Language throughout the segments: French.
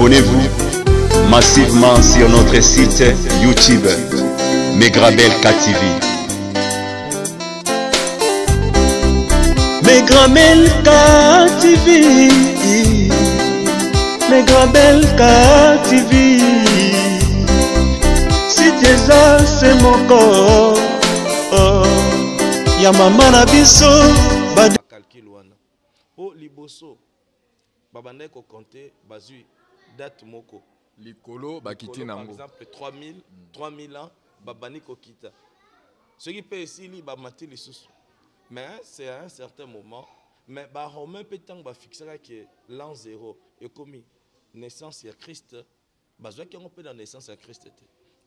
abonnez-vous massivement sur notre site YouTube Megrabelka TV. Megrabelka TV, Megrabelka TV. Si déjà c'est mon corps, ya mama na biso calcul wana po liboso babandai ko compter bazui date moko likolo bakiti nango par exemple 3000 ans babani ko kita ce qui peut ici ba mati lisusu mais c'est à un certain moment mais ba romain peut tant ba fixera que l'an 0 et comme naissance de Christ bazwa qui on peut dans naissance de Christ.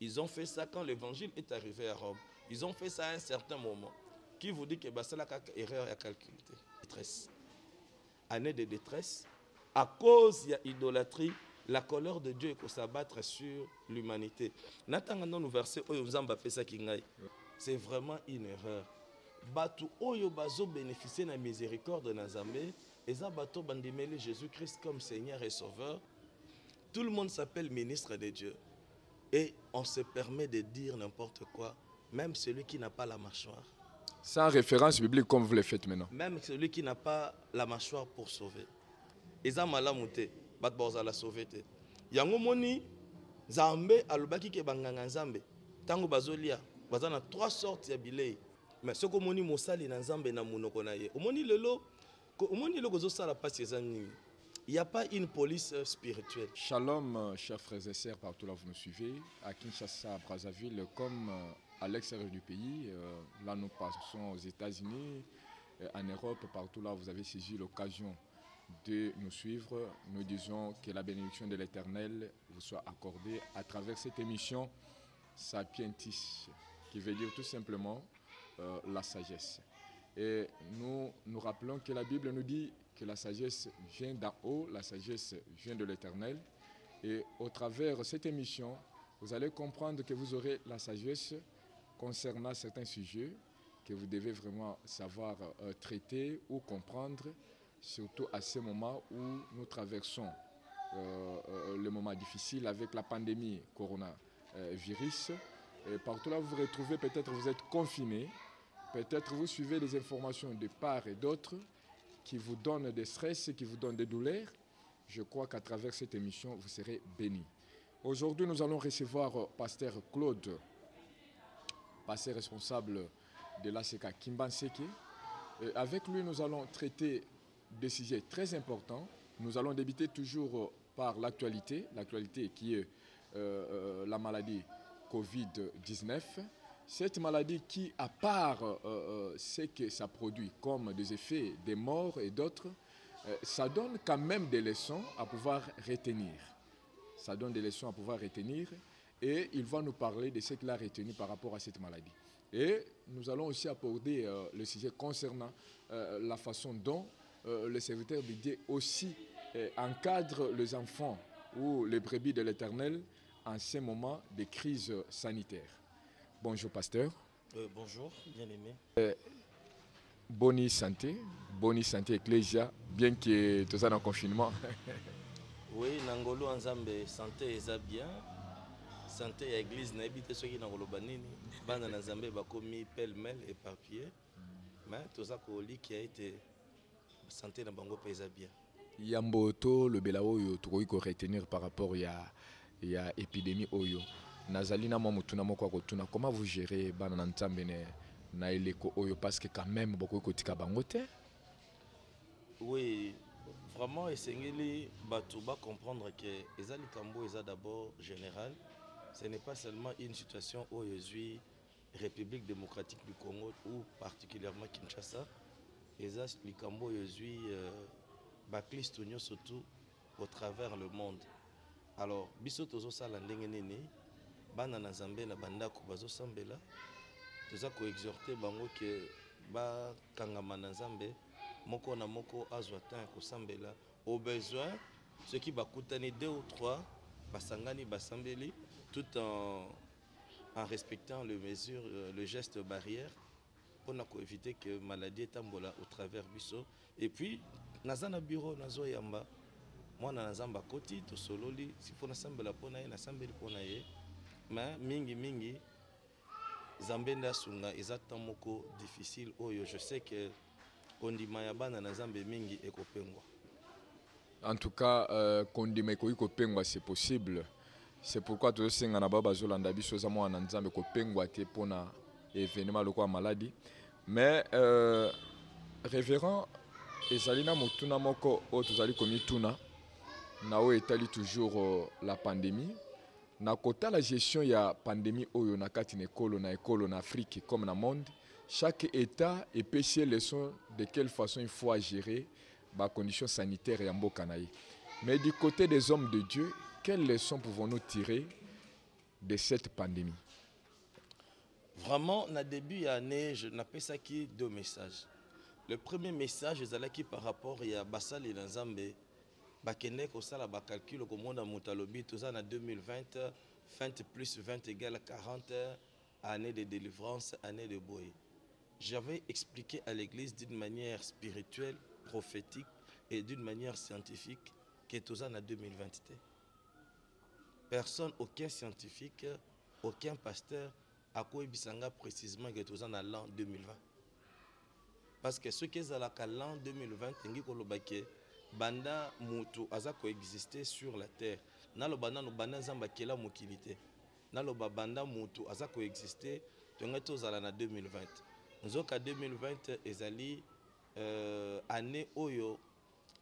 Ils ont fait ça quand l'évangile est arrivé à Rome. Ils ont fait ça à un certain moment. Qui vous dit que c'est la erreur à calculer? Détresse. Année de détresse. À cause de l'idolâtrie, la colère de Dieu est s'abattre sur l'humanité. C'est vraiment une erreur. Batu oyo bazo bénéficier de la miséricorde de Nazamé, et ça bato bandimeli Jésus-Christ comme Seigneur et Sauveur. Tout le monde s'appelle ministre de Dieu. Et on se permet de dire n'importe quoi, même celui qui n'a pas la mâchoire. Sans référence biblique comme vous le faites maintenant. Même celui qui n'a pas la mâchoire pour sauver. Eza malamute, bat boza la sauver. Yango moni Zambe alobaki ke banganga Nzambe. Tango bazolia, bazana 3 sortes ya bilei. Mais ce que moni mosali na Nzambe na munoko na ye. Omoni lelo gozo sala pasi ezani. Il n'y a pas une police spirituelle. Shalom, chers frères et sœurs, partout là vous nous suivez, à Kinshasa, à Brazzaville, comme à l'extérieur du pays. Là nous passons aux États-Unis, en Europe, partout là vous avez saisi l'occasion de nous suivre. Nous disons que la bénédiction de l'Éternel vous soit accordée à travers cette émission Sapientis, qui veut dire tout simplement la sagesse. Et nous rappelons que la Bible nous dit que la sagesse vient d'en haut, la sagesse vient de l'Éternel. Et au travers de cette émission, vous allez comprendre que vous aurez la sagesse concernant certains sujets que vous devez vraiment savoir traiter ou comprendre, surtout à ce moment où nous traversons le moment difficile avec la pandémie coronavirus. Et partout là, vous vous retrouvez, peut-être vous êtes confiné, peut-être vous suivez des informations de part et d'autre qui vous donne des stress, qui vous donne des douleurs. Je crois qu'à travers cette émission, vous serez bénis. Aujourd'hui, nous allons recevoir Pasteur Claude, pasteur responsable de l'ACK Kimbanseke. Avec lui, nous allons traiter des sujets très importants. Nous allons débuter toujours par l'actualité qui est la maladie Covid-19. Cette maladie qui, à part ce que ça produit comme des effets, des morts et d'autres, ça donne quand même des leçons à pouvoir retenir. Ça donne des leçons à pouvoir retenir et il va nous parler de ce qu'il a retenu par rapport à cette maladie. Et nous allons aussi aborder le sujet concernant la façon dont le serviteur de Dieu aussi encadre les enfants ou les brebis de l'Éternel en ces moments de crise sanitaire. Bonjour pasteur. Bonjour, bien aimé. Bonne santé Ecclesia, bien que tu sois en confinement. Oui, Nangolo Nzambe, santé est bien. Santé à l'église, n'habite ceux qui n'ont pas de bande Nzambe bakomi pêle-mêle et papier. Mais tout ça qui a été santé na bango pesa bien. Yamboto le belao yo to ko retenir par rapport ya épidémie oyo. Nazalina mamutuna moko kotuna comment vous gérez bana nzambe na eleko oyo parce que quand même beaucoup kotika bangote. Oui, vraiment essengeli batu ba comprendre que ezali kambo eza d'abord général, ce n'est pas seulement une situation où yezui République démocratique du Congo ou particulièrement Kinshasa, eza likambo yezui baklisto surtout au travers le monde. Alors biso tozo sala ndenge nini bana na Nzambe na bandako bazo sambela toza ko exhorter bango ke ba kangama na Nzambe moko na moko azwa temps ko sambela au besoin ceux qui bakutani 2 ou 3 basangani basambeli tout en respectant les mesures le geste barrière pour éviter que maladie tambola au travers biso et puis nazana bureau nazo yamba mwana na nzambe akoti tosololi sifo nasambela mpo na ye nasambeli mpo na ye mais mingi nzambe nde asunga eza temps moko difficile oyo je sais que kondima ya bana na nzambe mingi ekopengwa. En tout cas, kondima ekoki kopengwa c'est possible. C'est pourquoi tous ces gens na bazolanda biso za mwana nzambe kopengwa te pona événement lokola maladie. Mais révérend ezalina motuna moko o tozali komi tuna na o etali toujours la pandémie. Na kota la gestion ya pandémie oyo na kati na ekolo na Afrique comme na monde, chaque état epesi leçon de quelle façon il faut gérer les conditions sanitaires et mboka na ye. Mais du côté des hommes de Dieu, quelles leçons pouvons-nous tirer de cette pandémie? Vraiment, na début de l'année, je n'appelle ça qui deux messages. Le premier message, c'est qui par rapport à Bassal et Nzambe, bakende ko sala ba calcul ko monde mutalobi tout ça en 2020, 20 plus 20 égale 40 année de délivrance, année de boy. J'avais expliqué à l'église d'une manière spirituelle, prophétique et d'une manière scientifique que tout ça en 2020. Personne, aucun scientifique, aucun pasteur a koyebisanga précisément que tout ça en l'an 2020. Parce que ce qui est à l'an 2020, ngi kolobake banda mutu aza coexister sur la terre. Nalo banda no banda nzamba kela mokilité. Nalo banda mutu aza coexister tonga tozala na 2020. Nzoka 2020 ezali année oyo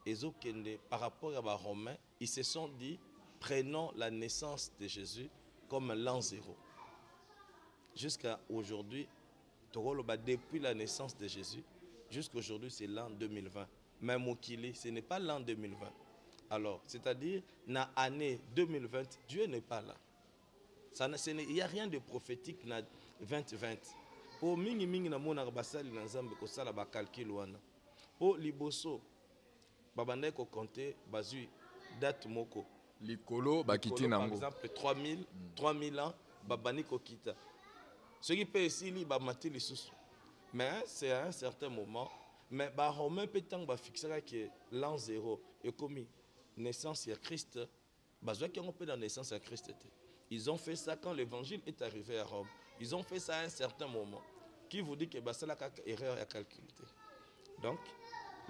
ezokende par rapport à ba romains, ils se sont dit prenons la naissance de Jésus comme l'an 0. Jusqu'à aujourd'hui, depuis la naissance de Jésus, jusqu'à aujourd'hui c'est l'an 2020. Mais Mokili, ce n'est pas l'an 2020. Alors, c'est-à-dire, dans l'année 2020, Dieu n'est pas là. Il n'y a rien de prophétique dans 2020. Pour mingi na mona basali na nzambe ko sala ba calcul wana. Pour liboso babande ko compter bazui date moko. Likolo bakiti nango. Par exemple 3000 ans babani ko kita. Ce qui peut ici li ba mati lisusu. Mais c'est à un certain moment. Mais les Romains peuvent fixer que l'an 0 est commis naissance de Christ. La naissance de Christ. Ils ont fait ça quand l'évangile est arrivé à Rome. Ils ont fait ça à un certain moment. Qui vous dit que c'est la erreur à calculer. Donc,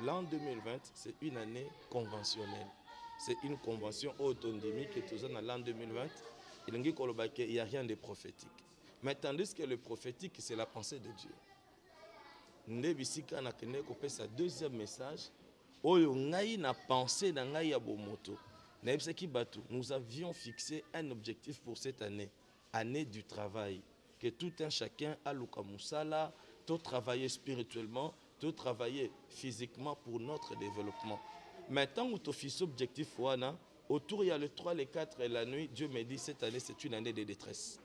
l'an 2020, c'est une année conventionnelle. C'est une convention autondémique qui est toujours dans l'an 2020. Il n'y a rien de prophétique. Mais tandis que le prophétique, c'est la pensée de Dieu. Ndebisika na kene ko pesa deuxième message oyo ngai na pensée na ngai ya bomoto na ebisaki batu nous avions fixé un objectif pour cette année, année du travail, que tout un chacun a luka musala, tout travailler spirituellement, tout travailler physiquement pour notre développement. Maintenant où tu fixes objectif wana autour il y a le 3 le 4 et la nuit, Dieu me dit cette année c'est une année de détresse.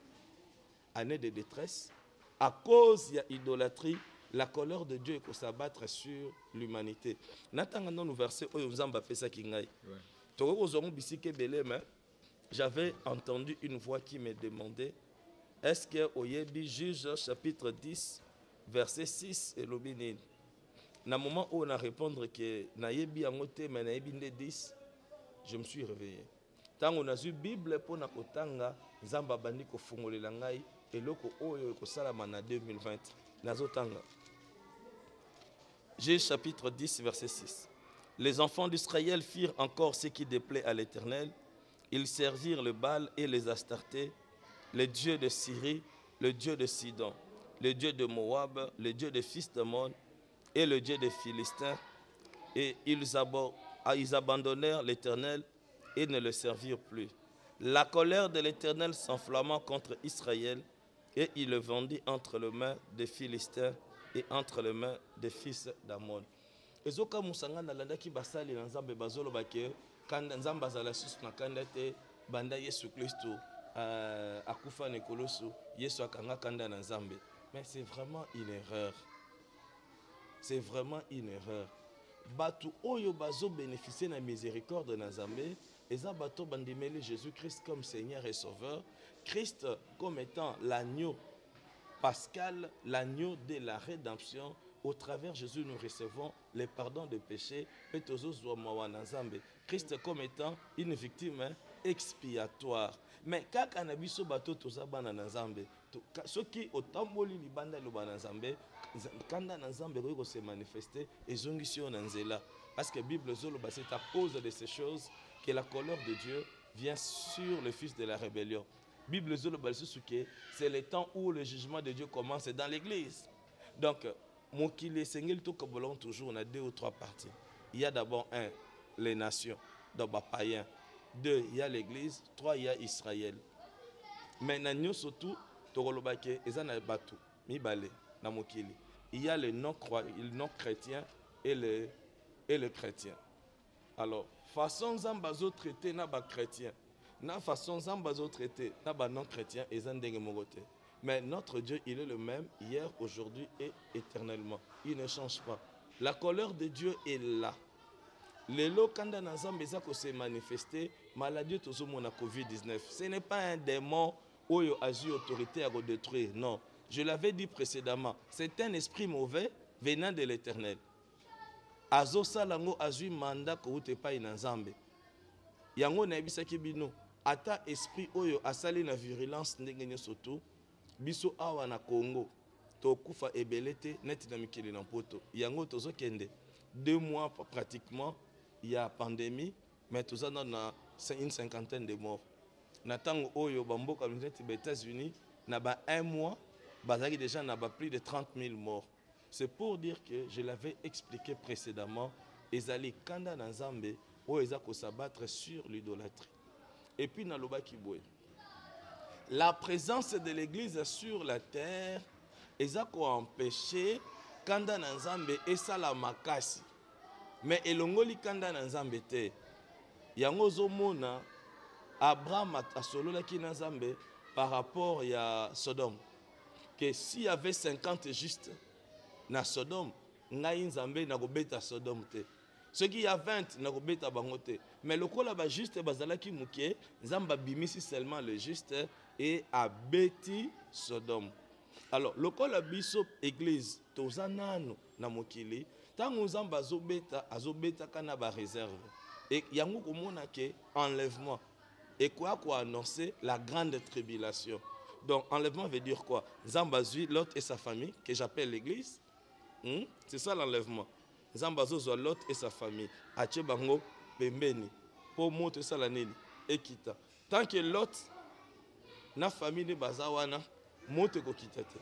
Année de détresse à cause il y a idolâtrie. La colère de Dieu est pour s'abattre sur l'humanité. J'avais entendu une voix qui me demandait est-ce que Oyebi Juge chapitre 10 verset 6 et l'obénin. Na moment où on a répondu que Nayebi Angote mais Nayebi 10, je me suis réveillé. Tant on a eu Bible pour na kotanga Zamba bandi ko fungolela ngai eloko oyo ko salama na 2020 nazotanga. J'ai chapitre 10, verset 6. Les enfants d'Israël firent encore ce qui déplaît à l'Éternel. Ils servirent le Baal et les Astartés, le dieu de Syrie, le dieu de Sidon, le dieu de Moab, le dieu des fils d'Ammon et le dieu des Philistins. Et ils abandonnèrent l'Éternel et ne le servirent plus. La colère de l'Éternel s'enflamma contre Israël et il le vendit entre les mains des Philistins et entre les mains des fils d'Ammon. Ezoka musanga na landaki basali na nzambe bazolo bake kanda nzamba azala susu na kanda te banda Yesu Kristo akufa na koloso Yesu akanga kanda na nzambe. Mais c'est vraiment une erreur. C'est vraiment une erreur. Batu oyo bazo bénéficier na miséricorde na nzambe eza bato bandimeli Jésus-Christ comme Seigneur et Sauveur, Christ comme étant l'agneau pascal, l'agneau de la rédemption, au travers de Jésus, nous recevons les pardons de péchés. Christ comme étant une victime expiatoire. Mais quand on a vu ce bateau, tout ça, ceux qui ont tamboli libanda le banazambe, quand Nanzambe se manifester, ils ont ici là. Parce que la Bible c'est à cause de ces choses que la colère de Dieu vient sur le fils de la rébellion. La Bible c'est le temps où le jugement de Dieu commence dans l'église. Donc, mon qui les seigneurs toujours, on a 2 ou 3 parties. Il y a d'abord les nations, donc païens. 2, il y a l'église. 3, il y a Israël. Mais nous surtout, il y a les non-chrétiens et les chrétiens. Alors, façon zambazo traité na ba chrétien, na façon zambazo traité na ba non-chrétien et zandenge mogote. Mais notre Dieu, il est le même hier, aujourd'hui et éternellement. Il ne change pas. La colère de Dieu est là. Les lots quand dans ensemble s'est manifesté, maladie tout le monde a Covid-19. Ce n'est pas un démon où il a eu autorité à détruire. Non. Je l'avais dit précédemment. C'est un esprit mauvais venant de l'Éternel. Azo salango azu mandat ko ute pa inanzambe. Yango na bisaki bino. Ata esprit oyo asali na virulence ndenge soto. Biso awa na Congo. To kufa ebelete net na mikili na poto. Yango tozo kende. 2 mois pratiquement, il y a pandémie, mais tout ça dans une cinquantaine de morts. Natango oyo bamboka aux États-Unis, na ba 1 mois, bazaki déjà na ba plus de 30 000 morts. C'est pour dire que je l'avais expliqué précédemment, ezali kanda na Nzambe o ezako s'abattre sur l'idolâtrie. Et puis na loba kiboye. La présence de l'église sur la terre ezako empêcher kanda na Nzambe esala makasi. Mais elongoli kanda na Nzambe te. Yango zomona Abraham asololaki na Nzambe par rapport à Sodome. Que s'il y avait 50 justes na Sodome, ngai Nzambe na kobeta Sodome te. Ceux qui y a 20 na kobeta bango te. Mais le kola ba juste bazalaki mukie, Nzamba bimisi seulement le juste et abeti Sodome. Alors, le kola biso église tozanano na mokili, tango Nzamba azobeta kana ba réserve. Et yango komona ke enlèvement. Et quoi annoncer la grande tribulation. Donc, enlèvement veut dire quoi? Zambazui, Lot et sa famille, que j'appelle l'église. C'est ça l'enlèvement. Zambazo, Lot et sa famille. Ache bango, pembeni. Pour monter ça la nini. Ekita. Tant que Lot, na famille de bazawana, monte ko kitate.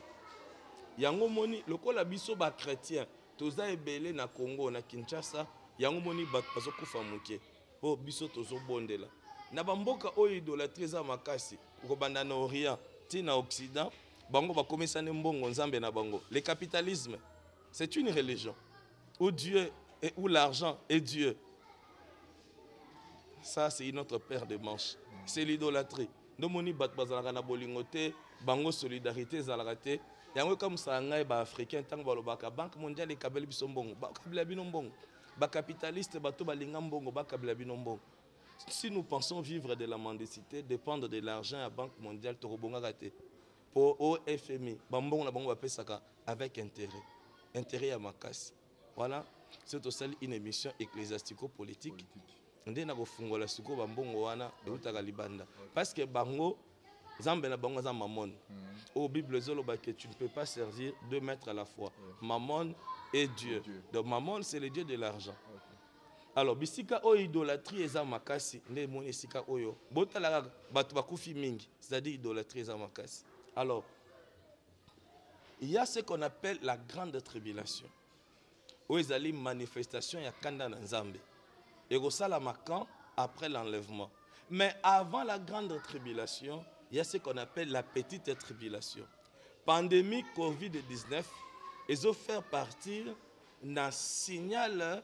Yango moni, lokola biso ba chrétien, toza ebele na Congo, na Kinshasa, yango moni bazo kufa muke. Po biso tozo bondela. Na bamboka oyo idolâtrie za makasi, kobanda na Orient, ti na Occident, bango ba komisa ne mbongo Nzambe na bango. Le capitalisme, c'est une religion où Dieu et où l'argent est Dieu. Ça c'est une autre paire de manches. C'est l'idolâtrie. Nomoni bat bazalaka na bolingote, bango solidarité zalakate. Yango comme ça ngai ba africain tant balobaka Banque mondiale e kabeli biso mbongo, ba kabela bino mbongo. Ba capitaliste bato balinga mbongo ba kabela bino mbongo. Si nous pensons vivre de la mendicité, dépendre de l'argent à la Banque mondiale, pour au FMI, avec intérêt. Intérêt à ma casse. Voilà, c'est aussi une émission ecclésiastico-politique. Parce que Bango, Mammon. Au Bible, que tu ne peux pas servir 2 maîtres à la fois. Mammon et Dieu. Donc Mammon, c'est le Dieu de l'argent. Alors, bisika o idolâtrie eza makasi, ne moni sika oyo. Botala batu bakufi mingi, c'est-à-dire idolâtrie eza makasi. Alors, il y a ce qu'on appelle la grande tribulation. Où ils allaient manifestation ya kanda na Nzambe. Et au salamakan après l'enlèvement. Mais avant la grande tribulation, il y a ce qu'on appelle la petite tribulation. Pandémie Covid-19, ils ont fait partir d'un signal.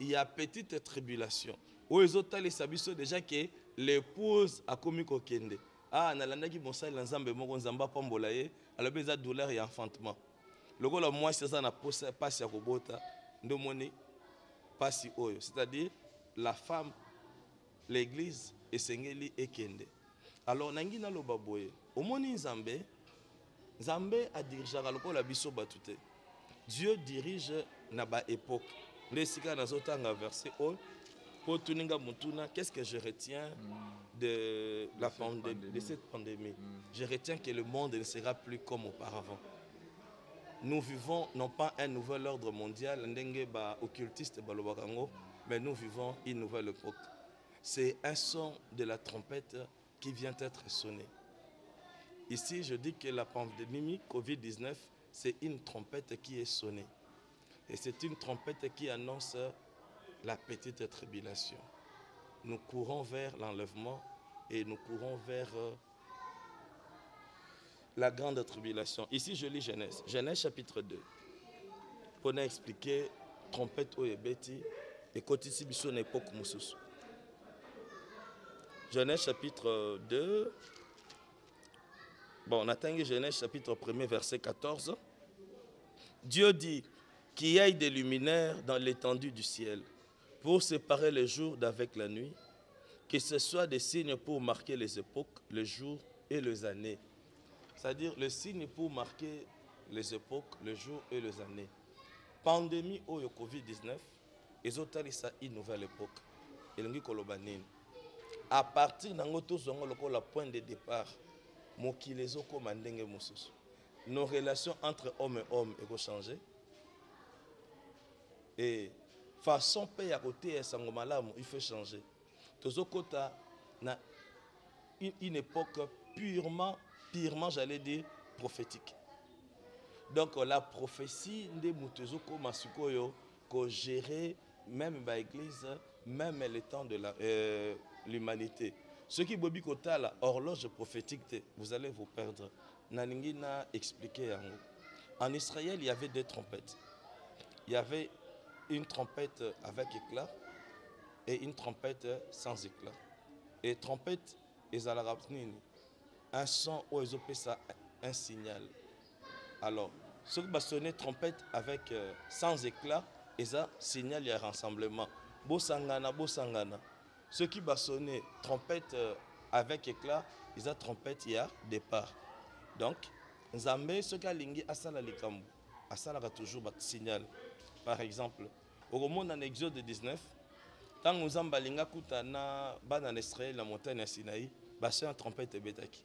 Il y a petite tribulation. Où ils ont allé sabiso déjà que l'épouse a commis kokende. Ah, nalanda ki bonsa l'ensemble mon nzamba pambolaye, alors beza douleur et enfantement. Le gars moi c'est ça na passe ya kobota, ndomoni pasi oyo, c'est-à-dire la femme, l'église et sengeli ekende. Alors nangi na loba boye, omoni Nzambe, Nzambe a dirigé lokola biso batute. Dieu dirige na ba époque. Nesika nazotanga verset haut. Pour tuninga mutuna, qu'est-ce que je retiens de cette pandémie? Je retiens que le monde ne sera plus comme auparavant. Nous vivons non pas un nouvel ordre mondial, occultiste, mais nous vivons une nouvelle époque. C'est un son de la trompette qui vient d'être sonné. Ici, je dis que la pandémie Covid-19, c'est une trompette qui est sonnée. Et c'est une trompette qui annonce la petite tribulation. Nous courons vers l'enlèvement et nous courons vers la grande tribulation. Ici, je lis Genèse. Genèse chapitre 2. Pour nous expliquer, trompette au Ebeti et kotisi biso na époque mususu. Genèse chapitre 2. Bon, on atteint Genèse chapitre 1er, verset 14. Dieu dit qu'il y ait des luminaires dans l'étendue du ciel pour séparer le jour d'avec la nuit, que ce soit des signes pour marquer les époques, les jours et les années. C'est-à-dire le signe pour marquer les époques, les jours et les années. Pandémie ou Covid-19, ils ont ça une nouvelle époque. À partir de la point de départ, nos relations entre hommes et hommes vont changer. Et façon paye à côté il faut changer. Tozokota na une époque purement j'allais dire prophétique. Donc la prophétie de Mutezoko Masukoyo que gérer même l'église, même le temps de l'humanité. Ce qui bobi kota la horloge prophétique, vous allez vous perdre. Naningina expliqué en Israël, il y avait deux trompettes. Il y avait une trompette avec éclat et une trompette sans éclat. Et trompette, un son où ils ont ça un signal. Alors, ceux qui sonner trompette avec sans éclat, ils ont signal il y a rassemblement. Bosangana. Ceux qui sonner trompette avec éclat, ils ont trompette il y a départ. Donc, Nzambe ceux qui a lingi asala likambu, asala toujours bat signal. Par exemple, au monde en Exode 19, quand nous avons balinga kutana ban en Israël la montagne à Sinaï, c'est un trompette et betaki.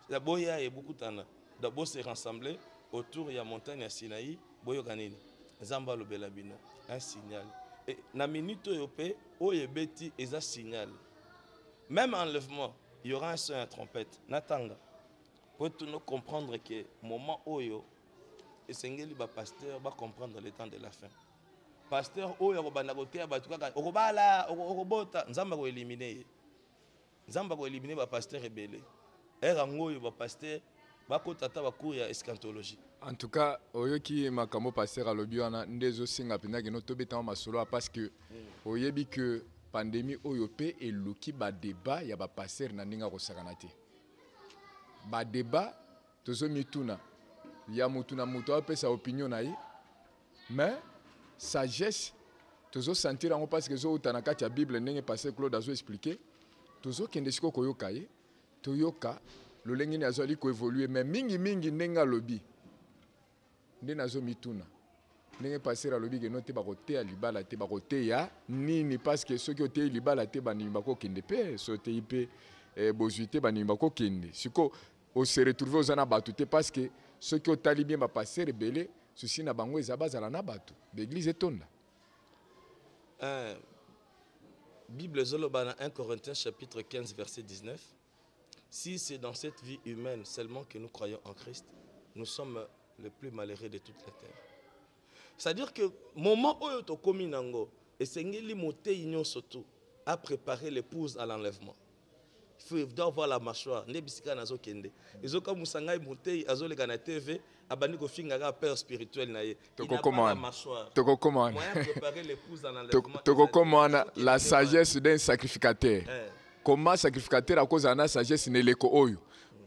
D'abord il y a beaucoup d'ana. D'abord c'est rassemblé autour de la montagne à Sinaï, boyo kanini. Zamba lo belabino, un signal. Et na minute yopé, oyebeti est un signal. Même enlèvement, il y aura un son à trompette. Natanga. Pour nous comprendre que moment oyo, et sengeli ba pasteur va comprendre le temps de la fin. Pasteur oyo robanda kotea batuka okobala okobota nzamba ko éliminer. Nzamba ko éliminer ba pasteur rebelle. Era ngoyo ba pasteur ba kotata ba cours ya eschatologie. En tout cas, oyoki makambo pasteur alobi wana ndezo singa pinaki no tobeta masolo parce que oyebi que pandémie oyo pe eluki ba débat ya ba pasteur na ninga ko sakanate. Ba débat tozo mituna ya mutuna muto pe sa opinion na ye. Mais sagesse tozo sentir en parce que zo utanaka ta Bible ndenge pasteur Claude azo expliquer tozo kende siko koyoka ye toyoka lo lengi ni azali ko évoluer mais mingi nenga lobi nde nazo mituna ndenge passer alobi ke note ba kote ya libala te ba kote ya nini parce que ceux qui ote libala te ba nimba ko kende pe sote ipe bozuité ba nimba ko kende siko o se retrouver aux ana batute parce que ceux qui otali bien ba passer rebelle ceci na bango ezabazala na batu l'église etonda. Bible zolobana 1 Corinthiens chapitre 15 verset 19. Si c'est dans cette vie humaine seulement que nous croyons en Christ, nous sommes les plus malheureux de toute la terre. C'est-à-dire que moment où tu commis nango et sengeli moté ignon surtout à préparer l'épouse à l'enlèvement. Il faut voir la mâchoire. Ne bisika nazo kende. Ils ont comme musangai moté azole kana TV abani ko finga ga père spirituel na ye. Toko comment la mâchoire. Toko comment préparer l'épouse à l'enlèvement. Toko comment la sagesse d'un sacrificateur. Comment sacrificateur à cause de la sagesse n'est l'éco oyo.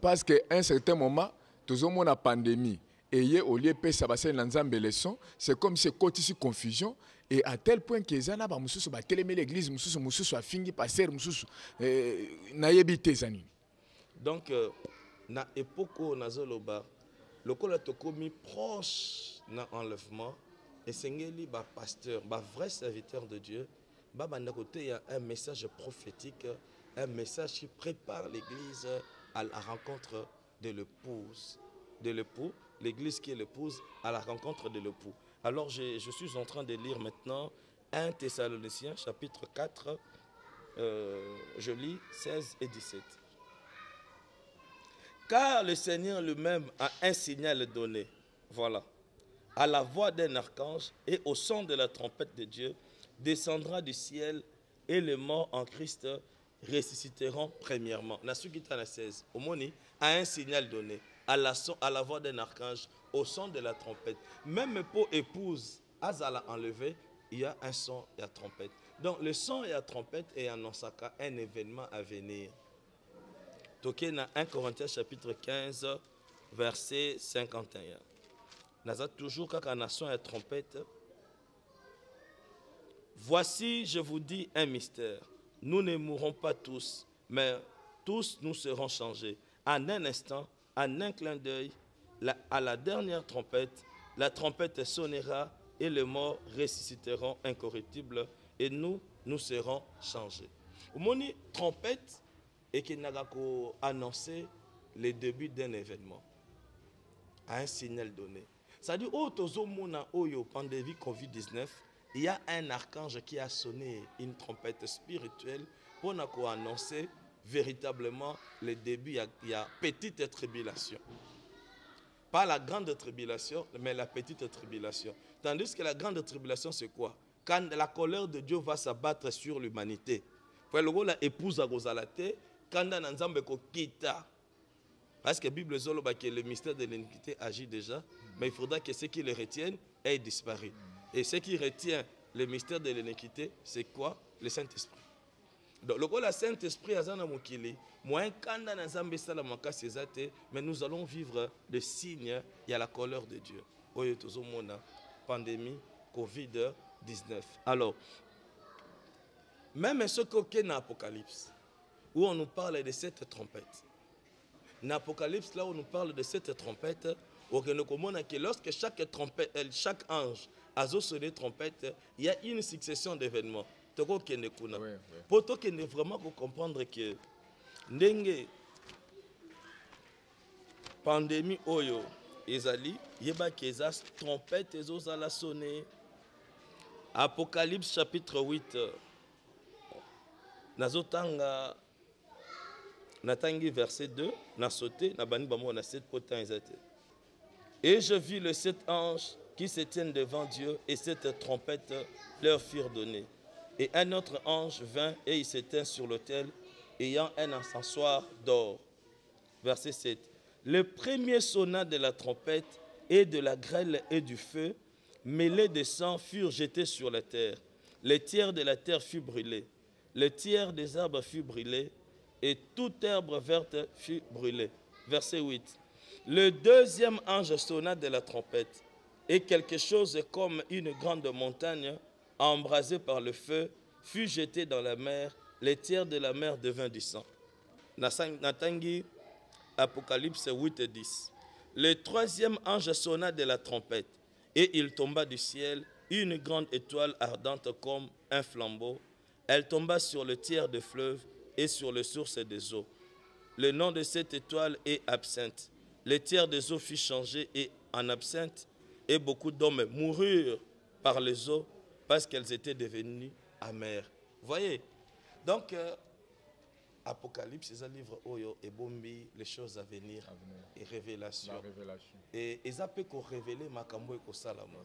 Parce qu'à un certain moment, tout le monde a pandémie. Et au lieu de ça passer dans les leçons, c'est comme si c'est ici confusion. Et à tel point que les gens ont télémé l'église, ils ont fini passer, ils ont habité. Donc, dans l'époque où nous avons le col a commis proche de l'enlèvement, esengeli ba pasteur, ba vrai serviteur de Dieu, ba banda côté il y a un message prophétique, un message qui prépare l'église à la rencontre de l'épouse, de l'époux, l'église qui est l'épouse à la rencontre de l'époux. Alors je suis en train de lire maintenant 1 Thessaloniciens chapitre 4, je lis 16 et 17. Car le Seigneur lui-même a un signal donné, voilà, à la voix d'un archange et au son de la trompette de Dieu, descendra du ciel et les morts en Christ ressusciteront premièrement. Nasukita 16. Au moni a un signal donné à la voix d'un archange, au son de la trompette. Même pour épouse, Azala enlevé, il y a un son et la trompette. Donc le son et la trompette est annoncaka un événement à venir. Tokena 1 Corinthiens chapitre 15, verset 51. Naza toujours quand on a son et la trompette. Voici, je vous dis un mystère. Nous ne mourrons pas tous, mais tous nous serons changés. En un instant, en un clin d'œil, à la dernière trompette, la trompette sonnera et les morts ressusciteront incorruptibles et nous serons changés. Au moment trompette et qui n'a annoncé le début d'un événement, à un signal donné. C'est-à-dire, au pandémie Covid-19, il y a un archange qui a sonné une trompette spirituelle pour nous annoncer véritablement le début. Il y a petite tribulation. Pas la grande tribulation, mais la petite tribulation. Tandis que la grande tribulation, c'est quoi? Quand la colère de Dieu va s'abattre sur l'humanité. Épouse à Gozalate, quand Nanzambe quitta. Parce que la Bible dit que le mystère de l'iniquité agit déjà, mais il faudra que ceux qui le retiennent aient disparu. Et ce qui retient le mystère de l'iniquité, c'est quoi? Le Saint-Esprit. Donc, le Saint-Esprit a mais nous allons vivre des signes, il y a la colère de Dieu. Pandémie, Covid-19. Alors, même ce qu'aucun dans l'Apocalypse, où on nous parle de cette trompette. Dans l'Apocalypse, là où on nous parle de cette trompette, lorsque chaque ange a sonné trompette, il y a une succession d'événements. Pour vraiment comprendre que ndenge pandémie oyo ezali yeba keza trompette ezozala sonné. Apocalypse chapitre 8 nazotanga natangi verset 2 na sauté na bani bamo na 7 potins ezate. Et je vis les 7 anges qui se tiennent devant Dieu et cette trompette leur furent données. Et un autre ange vint et il s'éteint sur l'autel, ayant un encensoir d'or. Verset 7. Le premier sonna de la trompette et de la grêle et du feu, mêlés de sang, furent jetés sur la terre. Le tiers de la terre fut brûlé. Le tiers des arbres fut brûlé, et toute herbe verte fut brûlée. Verset 8. Le deuxième ange sonna de la trompette, et quelque chose comme une grande montagne, embrasé par le feu, fut jeté dans la mer, les tiers de la mer devint du sang. Natangi, Apocalypse 8 et 10. Le troisième ange sonna de la trompette, et il tomba du ciel une grande étoile ardente comme un flambeau. Elle tomba sur le tiers de fleuve et sur les sources des eaux. Le nom de cette étoile est absinthe. Le tiers des eaux fut changé en absinthe, et beaucoup d'hommes moururent par les eaux, parce qu'elles étaient devenues amères. Vous voyez? Donc, Apocalypse, c'est un livre Oyo et Bombi, les choses à venir, et révélation. Et ils ont pu révéler Makambo et Kosalama.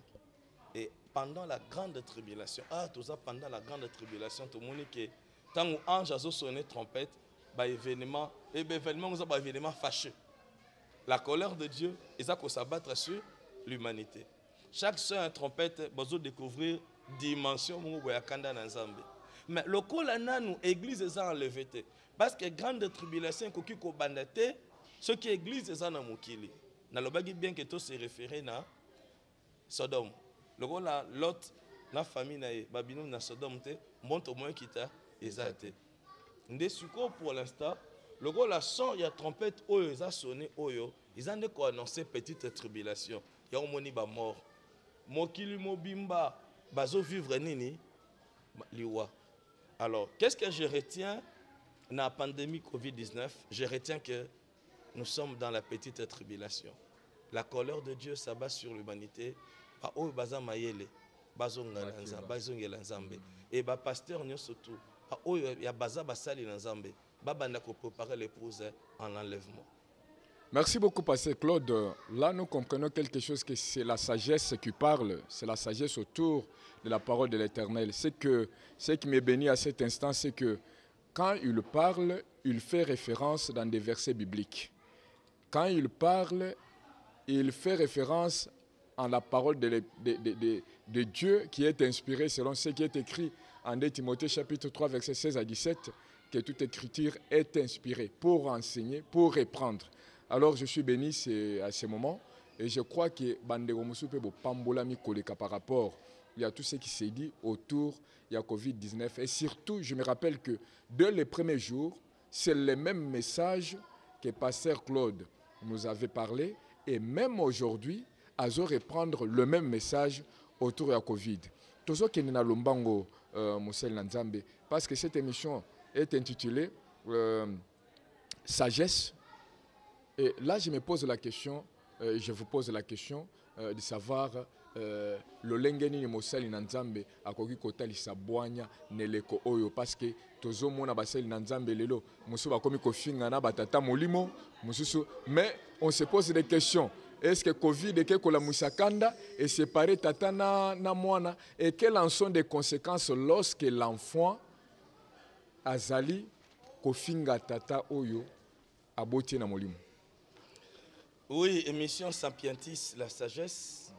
Et pendant la grande tribulation, tout ça pendant la grande tribulation, tout le monde qui tant que l'ange a sonné trompette, événement fâcheux. La colère de Dieu, ils ont s'abattre sur l'humanité. Chaque son à trompette, ils découvrir dimension mais le colana nous église est enlevé parce que grande tribulation koki ko bandate ce qui église est en mukili na lobaki bien que tout se référer na Sodome le kola Lot na famille na babino na Sodome te monte moins kita ezate nde suko pour l'instant le kola son ya trompette oyo eza sonné oyo ils ont de quoi annoncer petite tribulation ya omoni ba mort mokili mobimba bazo vivre nini liwa. Alors, qu'est-ce que je retiens dans la pandémie Covid-19? Je retiens que nous sommes dans la petite tribulation. La colère de Dieu s'abat sur l'humanité. Et les pasteurs surtout, il y a préparer l'épouse en enlèvement. Merci beaucoup, Pasteur Claude. Là, nous comprenons quelque chose, que c'est la sagesse qui parle, c'est la sagesse autour de la parole de l'Éternel. Ce qui me bénit à cet instant, c'est que quand il parle, il fait référence dans des versets bibliques. Quand il parle, il fait référence à la parole de Dieu qui est inspirée selon ce qui est écrit en 2 Timothée chapitre 3, versets 16 à 17, que toute écriture est inspirée pour enseigner, pour reprendre. Alors je suis béni à ce moment et je crois que Bandego Moussoupé Pambolami Koleka par rapport, il y a tout ce qui s'est dit autour de la Covid-19 et surtout je me rappelle que dès les premiers jours, c'est le même message que Pasteur Claude nous avait parlé et même aujourd'hui, à reprendre le même message autour de la Covid. Tout ce qui est dans Lombango, Moussel Nanzambe, parce que cette émission est intitulée Sagesse. Et là, je me pose la question, je vous pose la question de savoir le lengeni Moussel Nanzambe a koki kotali sabwanya neleko oyo parce que tozo mona basel Nanzambe lelo musu bakomi kofinga na batata molimo mususu mais on se pose des questions. Est-ce que Covid est que la moussakanda est séparé tata na mwana et quelles en sont des conséquences lorsque l'enfant azali kofinga tata oyo aboti na molimo? Oui, émission Sapientis, la sagesse.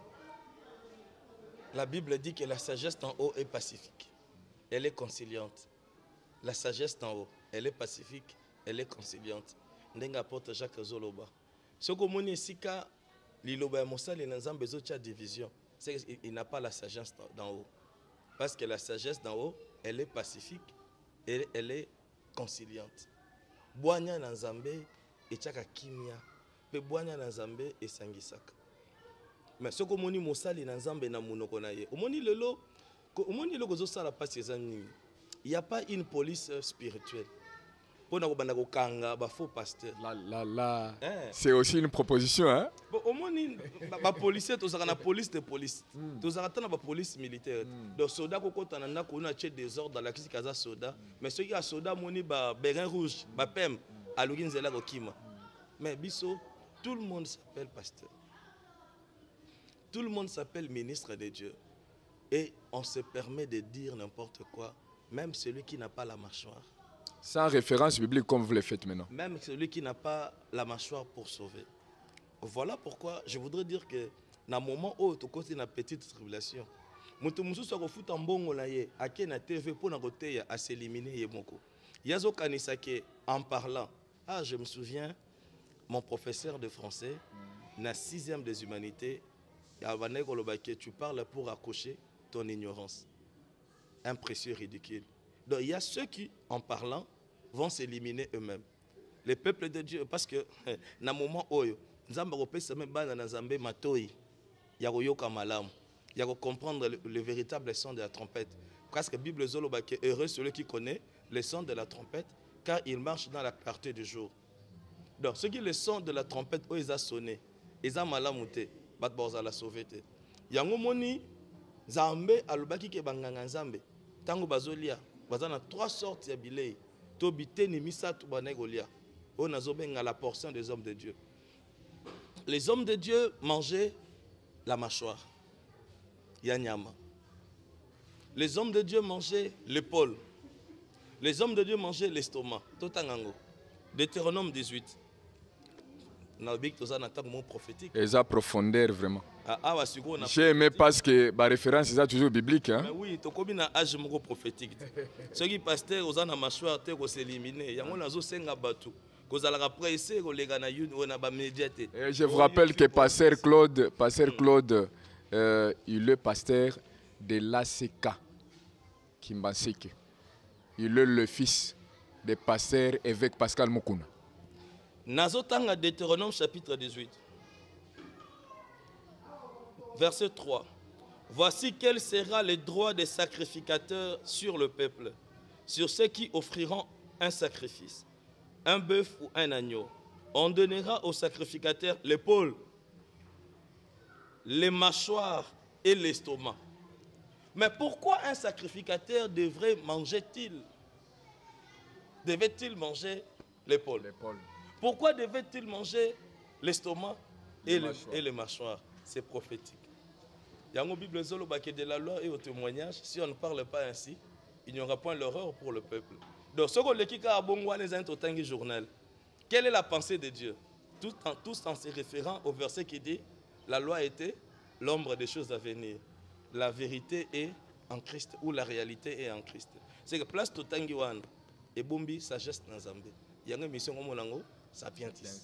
La Bible dit que la sagesse d'en haut est pacifique. Elle est conciliante. La sagesse d'en haut, elle est pacifique, elle est conciliante. Ndenga porte Jacques Zoloba. Ce que mon esika liloba mosal et nanzambe zocha division, c'est qu'il n'a pas la sagesse d'en haut. Parce que la sagesse d'en haut, elle est pacifique et elle est conciliante. Boanya nanzambe et chaka kimia. Pe boanya nanzambe et sangisaka. Mais ce que moni mosali nanzambe na munoko na ye. Omoni lelo gozo sala passe ezani. Il n'y a pas une police spirituelle. Pour na banda ko kanga ba faux pasteur. Là. C'est aussi une proposition hein. Bon omoni ba policier to saka na police de police. To saka na ba police militaire. Donc soda ko kotana na ko na che désordre dans la kisi kaza soda, mais ceux qui a soda moni ba bérin rouge, ba pem aluki nzela ko kima. Mais biso tout le monde s'appelle pasteur. Tout le monde s'appelle ministre de Dieu. Et on se permet de dire n'importe quoi, même celui qui n'a pas la mâchoire. Sans référence biblique comme vous le faites maintenant. Même celui qui n'a pas la mâchoire pour sauver. Voilà pourquoi je voudrais dire que dans le moment où tu côté une petite tribulation, mutu soit fout en bon à qui na TV pour na côté à s'éliminer yemoko. Yazo kanisake en parlant. Ah, je me souviens, mon professeur de français, na 6e des humanités, tu parles pour accoucher ton ignorance. Un précieux ridicule. Donc il y a ceux qui, en parlant, vont s'éliminer eux-mêmes. Les peuples de Dieu, parce que dans le moment où nous avons comprendre le véritable son de la trompette. Parce que la Bible dit que heureux celui qui connaît le son de la trompette, car il marche dans la clarté du jour. Donc ceux qui le son de la trompette, ils ont sonné, ils ont malamouté. La sauveté. Yango moni Zambe alobaki ke banganga Nzambe. Tango bazolia, bazana 3 sortes ya bilei. To biteni misatu banegolia. On azobenga la portion des hommes de Dieu. Les hommes de Dieu mangeaient la mâchoire. Yanyama. Les hommes de Dieu mangeaient l'épaule. Les hommes de Dieu mangeaient l'estomac. Totangango. Deutéronome 18. Et ça profondeur vraiment. J'ai aimé parce que la référence est toujours biblique. Hein? Mais oui, tu as un âge prophétique. Ceux qui pasteur ont la mâchoire, ils vont s'éliminer. Je vous rappelle que Pasteur Claude, il est pasteur de l'ACK Kimbanseke. Il est le fils de pasteur évêque Pascal Mukuna. Nazotanga Deutéronome chapitre 18. Verset 3. Voici quel sera le droit des sacrificateurs sur le peuple, sur ceux qui offriront un sacrifice, un bœuf ou un agneau. On donnera aux sacrificateurs l'épaule, les mâchoires et l'estomac. Mais pourquoi un sacrificateur devrait manger-il? Devait-il manger l'épaule? Pourquoi devait-il manger l'estomac et les mâchoires? C'est prophétique. Il y a une Bible de la loi et au témoignage. Si on ne parle pas ainsi, il n'y aura point l'horreur pour le peuple. Donc, ce qu'on les journal. Quelle est la pensée de Dieu? Tout en se référant au verset qui dit la loi était l'ombre des choses à venir. La vérité est en Christ, ou la réalité est en Christ. C'est que place tout tangiwan et bombi sagesse dans Zambé. Il y a une mission comme on sapientis.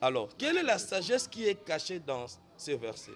Alors, quelle est la sagesse qui est cachée dans ce verset?